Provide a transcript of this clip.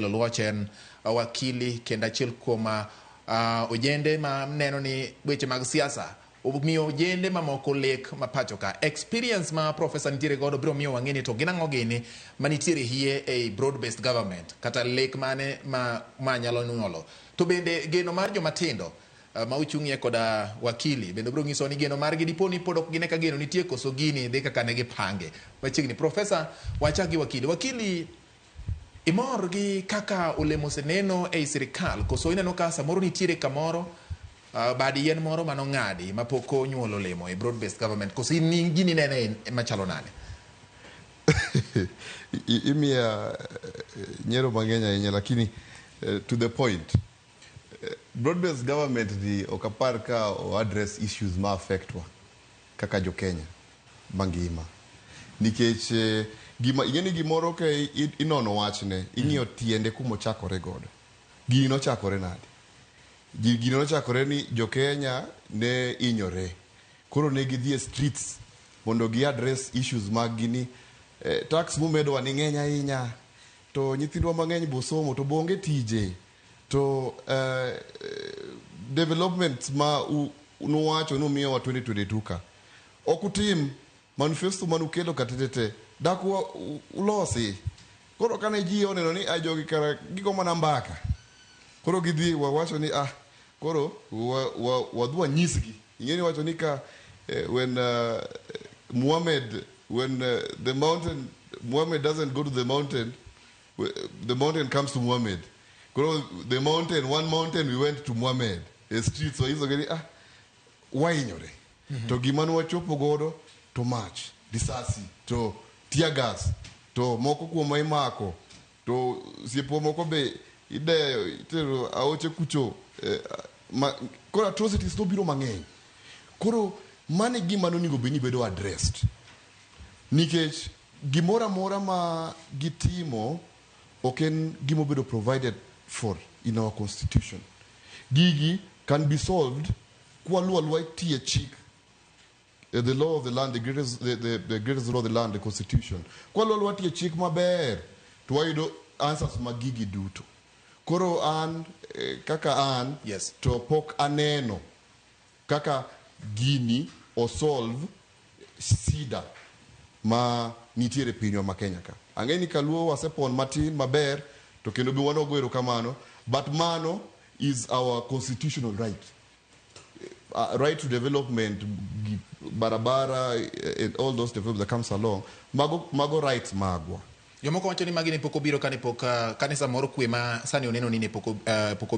Oluoch en wakili kendo achiel kuom ojende ma neno ni weche mag siasa omiyo ojende mamoko lek ma pacho ka. Experience ma professor nitiere godo biro miyo wang'eni to gin ang'o gini manitiere hie ei broad based government kata lek mane ma nyalo nyuolo. To bende geno mar joma tindo ma ochung'ie koda wakili bende biro nyiso ni geno margi dipo ni pod ok gine ka geno nitie koso gini dhi kaka ne gipange. Machiegni professor wachak gi wakili imor gi kaka olemo oseneno ei sirkal koso ineno ka samoro nitiere kamoro badi yien moro manong'adi mapok onyuolo olemo e broad based government koso gini nene machalo nade? Imiya nyero mang'eny ahinya lakini to the point, broad based government ni okapar ka o address issues ma affect wa kaka jokenya mangima nikech ing'eni gimoro ka inono wachne ing'iyo tiende kuma ochakore godo. Gino ochakore nade? Gino ochakore ni jokenya ne inyore, koro ne gidhi e streets mondo gi address issues mag gini. Tax mumedowa ni ng'eny ahinya, to nyithindwa mang'eny bosomo to bonge tije, to development ma nuwacho numiyowa 2022 ka ok utim. Manifesto manukelo katetete dak ulosi. Koro kane ji oneno ni ajogi kara gigo mana mbaka, koro gidhi wawacho ni koro wadhwa nyisgi. Ing'eni wacho ni ka when Muhammad doesn't go to the mountain comes to Muhammad. Koro one mountain we went to Muhammad. A street so hizo gani wainyore. To gimanu wachopo godo to march, risasi, to tear gas, to moko kuoma imako, to siepo moko be ideyo itero aoche kucho. Koro atrocities no biro mang'eny. Koro mane gima nonego beni bedo addressed. Nikech gimora mora ma gitimo oken gimo bedo provided for in our constitution. Gigi can be solved kwa luwa tie chik. The law of the land, the greatest law of the land, the constitution. Kwa luwa tie chik maber to wayudo answers magigi duto. Koro an kaka an yes. To pok aneno kaka gini o solve sida ma nitiere pinywa ma Kenya ka. Ang'eni kaluo wasepon matin maber to kendo bi wano goero kamano, but mano is our constitutional right. Right to development, barabara, and all those developments that comes along, mago rights magwa. Jomoko wacho ni magi ne pok obiro kane pok kanisa moro kwe ma sani oneno ni ne pok